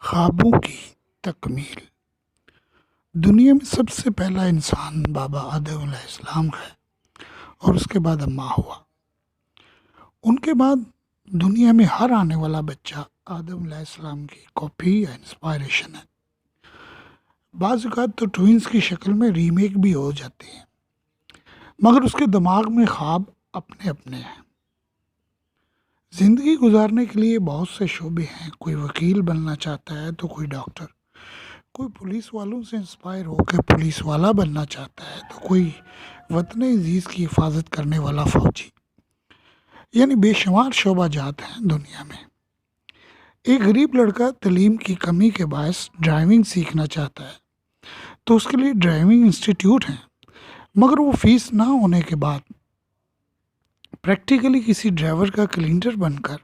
ख्वाबों की तकमील। दुनिया में सबसे पहला इंसान बाबा आदम अलैहिस्सलाम है और उसके बाद अम्मा हुआ। उनके बाद दुनिया में हर आने वाला बच्चा आदम अलैहिस्सलाम की कॉपी या इंस्पायरेशन है। बाज़ औक़ात तो ट्विंस की शक्ल में रीमेक भी हो जाती हैं, मगर उसके दिमाग में ख्वाब अपने अपने हैं। ज़िंदगी गुजारने के लिए बहुत से शोबे हैं। कोई वकील बनना चाहता है तो कोई डॉक्टर, कोई पुलिस वालों से इंस्पायर होकर पुलिस वाला बनना चाहता है तो कोई वतन अजीज़ की हिफाजत करने वाला फ़ौजी। यानी बेशुमार शोबा जात हैं दुनिया में। एक गरीब लड़का तालीम की कमी के बायस ड्राइविंग सीखना चाहता है तो उसके लिए ड्राइविंग इंस्टीट्यूट हैं, मगर वो फीस ना होने के बाद प्रैक्टिकली किसी ड्राइवर का क्लीनर बनकर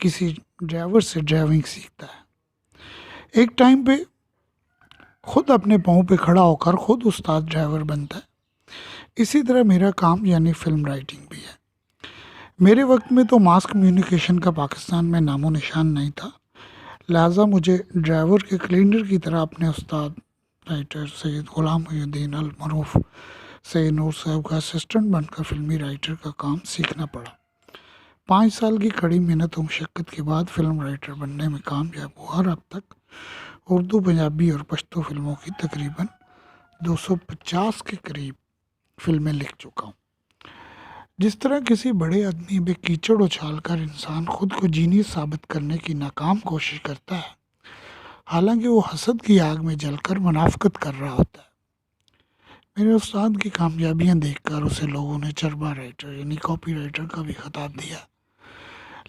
किसी ड्राइवर से ड्राइविंग सीखता है। एक टाइम पे खुद अपने पाँव पे खड़ा होकर खुद उस्ताद ड्राइवर बनता है। इसी तरह मेरा काम यानी फ़िल्म राइटिंग भी है। मेरे वक्त में तो मास कम्युनिकेशन का पाकिस्तान में नामो निशान नहीं था, लिहाजा मुझे ड्राइवर के क्लीनर की तरह अपने उस्ताद राइटर सैयद ग़ुलाम मोहिउद्दीन अल मरूफ सैयद नूर साहब का असिस्टेंट बनकर फिल्मी राइटर का काम सीखना पड़ा। 5 साल की कड़ी मेहनत और मुशक्क़त के बाद फिल्म राइटर बनने में कामयाब हुआ और अब तक उर्दू, पंजाबी और पश्तो फिल्मों की तकरीबन 250 के करीब फिल्में लिख चुका हूँ। जिस तरह किसी बड़े आदमी में कीचड़ उछालकर इंसान खुद को जीनियस साबित करने की नाकाम कोशिश करता है, हालांकि वो हसद की आग में जलकर मुनाफ़िक़त कर रहा होता है। मेरे उस्ताद की कामयाबियाँ देखकर उसे लोगों ने चरबा राइटर यानी कॉपी राइटर का भी खिताब दिया,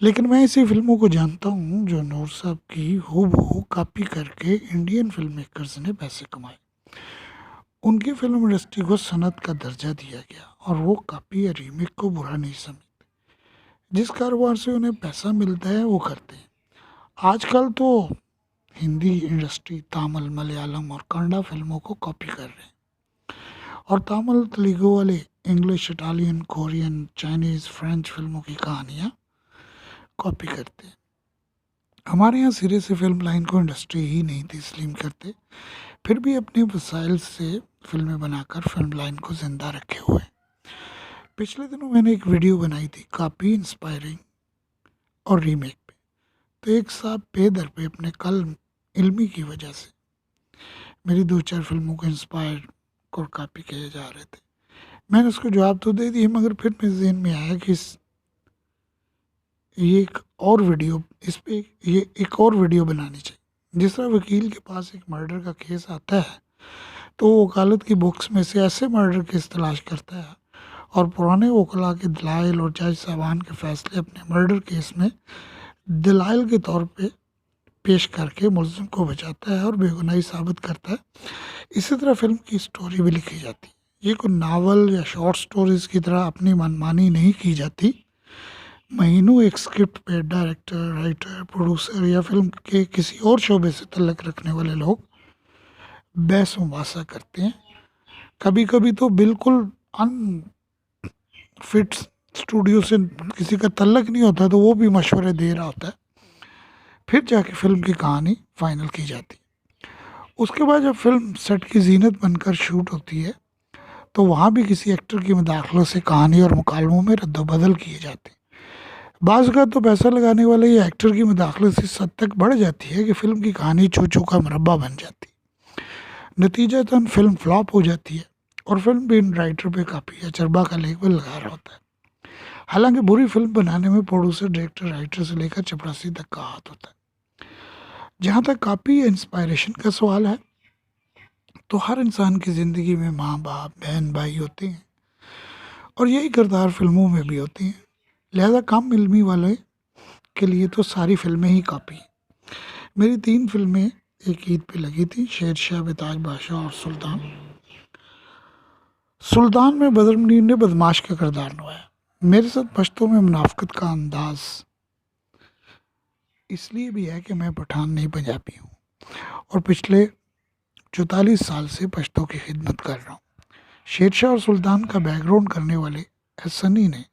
लेकिन मैं ऐसी फिल्मों को जानता हूँ जो नूर साहब की हूबहू कॉपी करके इंडियन फिल्म मेकर्स ने पैसे कमाए। उनकी फिल्म इंडस्ट्री को सनत का दर्जा दिया गया और वो कॉपी या रीमेक को बुरा नहीं समझते। जिस कारोबार से उन्हें पैसा मिलता है वो करते हैं। आजकल तो हिंदी इंडस्ट्री तामिल, मलयालम और कन्नड़ा फिल्मों को कॉपी कर रहे हैं और तामिल, तेलुगु वाले English, Italian, Korean, Chinese, French फिल्मों की कहानियाँ कॉपी करते हैं। हमारे यहाँ सिरे से फिल्म लाइन को इंडस्ट्री ही नहीं तस्लीम करते, फिर भी अपने वसाइल से फिल्में बनाकर फिल्म लाइन को ज़िंदा रखे हुए। पिछले दिनों मैंने एक वीडियो बनाई थी कॉपी, इंस्पायरिंग और रीमेक पे। तो एक साहब पे दर पे अपने कल इल्मी की वजह से मेरी 2-4 फिल्मों को इंस्पायर और कॉपी किए जा रहे थे। मैंने उसको जवाब तो दे दिया, मगर फिर मेरे ज़हन में आया कि ये एक और वीडियो बनानी चाहिए। जिस तरह वकील के पास एक मर्डर का केस आता है तो वो वकालत की बुक्स में से ऐसे मर्डर केस तलाश करता है और पुराने वकला के दलाइल और जज साहबान के फैसले अपने मर्डर केस में दलाइल के तौर पे पेश करके मुलजिम को बचाता है और बेगुनाही साबित करता है। इसी तरह फिल्म की स्टोरी भी लिखी जाती है। ये कोई नावल या शॉर्ट स्टोरीज़ की तरह अपनी मनमानी नहीं की जाती। महीनों एक स्क्रिप्ट पे डायरेक्टर, राइटर, प्रोड्यूसर या फिल्म के किसी और शोबे से तल्लक रखने वाले लोग बहस मुबासा करते हैं। कभी कभी तो बिल्कुल अनफिट स्टूडियो से किसी का तल्लक नहीं होता तो वो भी मशवरे दे रहा होता है, फिर जाके फिल्म की कहानी फाइनल की जाती है। उसके बाद जब फिल्म सेट की जीनत बनकर शूट होती है तो वहाँ भी किसी एक्टर की मुदाखलों से कहानी और मुकालमों में रद्दबदल किए जाते हैं। बाज़ का तो पैसा लगाने वाले या एक्टर की मुदाखलत से इस हद तक बढ़ जाती है कि फ़िल्म की कहानी चू चू का मुरब्बा बन जाती है। नतीजतन फिल्म फ्लॉप हो जाती है और फिल्म भी इन राइटर पे काफ़ी या चरबा का लेबल लगा रहा होता है। हालांकि बुरी फिल्म बनाने में प्रोड्यूसर, डायरेक्टर, राइटर से लेकर चपरासी तक का हाथ होता है। जहाँ तक कॉपी या इंस्पायरेशन का सवाल है तो हर इंसान की ज़िंदगी में माँ बाप, बहन भाई होते हैं और यही किरदार फिल्मों में भी होते हैं। लिहाजा कम इल्मी वाले के लिए तो सारी फिल्में ही कॉपी हैं। मेरी 3 फिल्में एक ईद पे लगी थी, शेरशाह, बेताज बादशाह और सुल्तान। सुल्तान में बदरुद्दीन ने बदमाश का किरदार निभाया। मेरे साथ पश्तो में मुनाफ़िक़त का अंदाज़ इसलिए भी है कि मैं पठान नहीं पंजाबी हूँ और पिछले 44 साल से पश्तो की खिदमत कर रहा हूँ। शेरशाह और सुल्तान का बैकग्राउंड करने वाले हसनी ने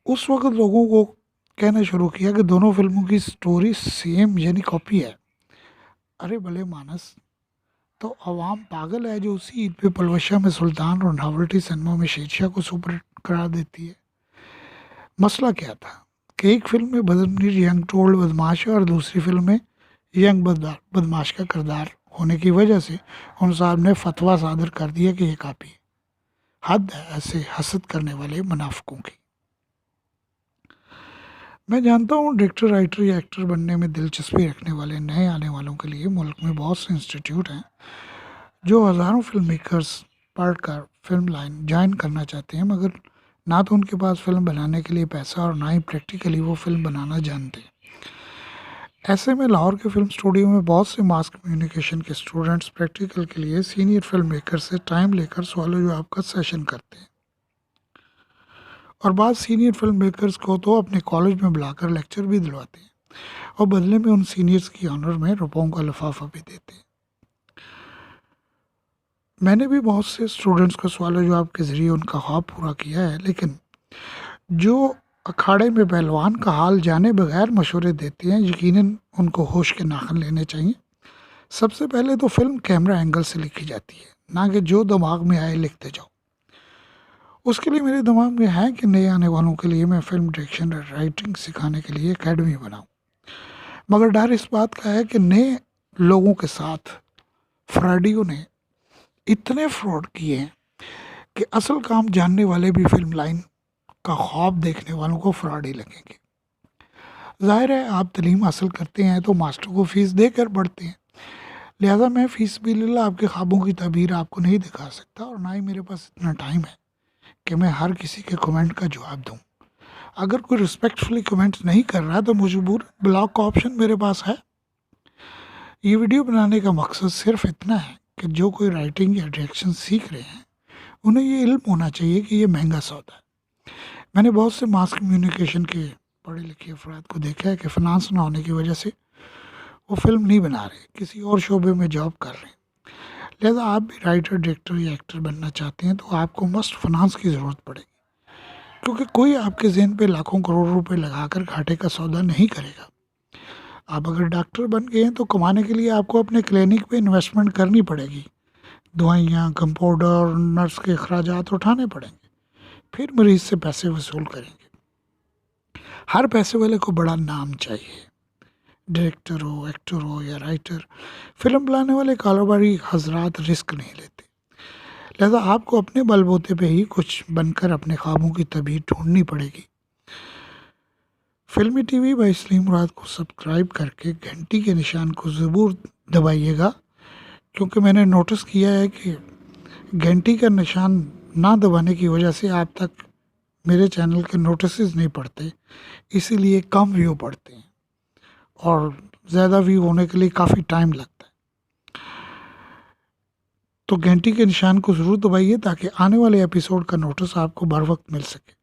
उस वक़्त लोगों को कहना शुरू किया कि दोनों फिल्मों की स्टोरी सेम यानी कॉपी है। अरे भले मानस, तो अवाम पागल है जो उसी ईद पे पलवशा में सुल्तान और नॉवल्टी सिनेमा में शेरशाह को सुपर हिट करार देती है। मसला क्या था कि एक फिल्म में बदतमीज यंग टोल्ड बदमाश है और दूसरी फिल्म में यंग बदमाश का किरदार होने की वजह से उन साहब ने फतवा सादर कर दिया कि ये काफ़ी है। हद है ऐसे हसद करने वाले मुनाफिकों की। मैं जानता हूँ डायरेक्टर राइटर या एक्टर बनने में दिलचस्पी रखने वाले नए आने वालों के लिए मुल्क में बहुत से इंस्टीट्यूट हैं जो हज़ारों फिल्म मेकर्स पढ़कर फिल्म लाइन ज्वाइन करना चाहते हैं, मगर ना तो उनके पास फिल्म बनाने के लिए पैसा और ना ही प्रैक्टिकली वो फिल्म बनाना जानते। ऐसे में लाहौर के फिल्म स्टूडियो में बहुत से मास कम्युनिकेशन के स्टूडेंट्स प्रैक्टिकल के लिए सीनियर फिल्म मेकर से टाइम लेकर सवाल जवाब का सेशन करते हैं, और बाद सीनियर फिल्म मेकर्स को तो अपने कॉलेज में बुलाकर लेक्चर भी दिलवाते हैं और बदले में उन सीनियर्स की ऑनर में रुपयों का लिफाफा भी देते हैं। मैंने भी बहुत से स्टूडेंट्स को सवाल जवाब के ज़रिए उनका ख्वाब पूरा किया है, लेकिन जो अखाड़े में पहलवान का हाल जाने बगैर मशवरे देते हैं, यकीनन उनको होश के नाखन लेने चाहिए। सबसे पहले तो फिल्म कैमरा एंगल से लिखी जाती है, ना कि जो दिमाग में आए लिखते जाओ। उसके लिए मेरे दिमाग में है कि नए आने वालों के लिए मैं फिल्म डायरेक्शन और राइटिंग सिखाने के लिए एकेडमी बनाऊं, मगर डर इस बात का है कि नए लोगों के साथ फ्रॉडियों ने इतने फ्रॉड किए हैं कि असल काम जानने वाले भी फिल्म लाइन का ख्वाब देखने वालों को फ्रॉड ही लगेंगे। जाहिर है आप तालीम हासिल करते हैं तो मास्टर को फीस देकर पढ़ते हैं, लिहाजा मैं फीस भी ले आपके ख्वाबों की तबीर आपको नहीं दिखा सकता, और ना ही मेरे पास इतना टाइम है कि मैं हर किसी के कमेंट का जवाब दूं। अगर कोई रिस्पेक्टफुली कमेंट नहीं कर रहा तो मजबूर ब्लॉक का ऑप्शन मेरे पास है। ये वीडियो बनाने का मकसद सिर्फ इतना है कि जो कोई राइटिंग या डायरेक्शन सीख रहे हैं उन्हें ये इल्म होना चाहिए कि ये महंगा सौदा है। मैंने बहुत से मास कम्युनिकेशन के पढ़े लिखे अफराद को देखा है कि फिनांस ना होने की वजह से वो फिल्म नहीं बना रहे, किसी और शोबे में जॉब कर रहे हैं। लिहाजा आप भी राइटर डायरेक्टर या एक्टर बनना चाहते हैं तो आपको मस्ट फाइनेंस की ज़रूरत पड़ेगी, क्योंकि कोई आपके जेहन पे लाखों करोड़ रुपए लगाकर घाटे का सौदा नहीं करेगा। आप अगर डॉक्टर बन गए हैं तो कमाने के लिए आपको अपने क्लिनिक पे इन्वेस्टमेंट करनी पड़ेगी, दवाइयाँ, कंपाउंडर, नर्स के अखराजात उठाने पड़ेंगे, फिर मरीज से पैसे वसूल करेंगे। हर पैसे वाले को बड़ा नाम चाहिए, डायरेक्टर हो, एक्टर हो या राइटर। फिल्म बनाने वाले कारोबारी हजरात रिस्क नहीं लेते, लिहाजा आपको अपने बलबूते पे ही कुछ बनकर अपने ख्वाबों की तबीर ढूंढनी पड़ेगी। फिल्मी टीवी बाई सलीम मुराद को सब्सक्राइब करके घंटी के निशान को ज़रूर दबाइएगा, क्योंकि मैंने नोटिस किया है कि घंटी का निशान ना दबाने की वजह से आप तक मेरे चैनल के नोटिसेस नहीं पड़ते, इसीलिए कम व्यू पड़ते हैं और ज़्यादा व्यू होने के लिए काफ़ी टाइम लगता है। तो घंटी के निशान को ज़रूर दबाइए ताकि आने वाले एपिसोड का नोटिस आपको बर वक्त मिल सके।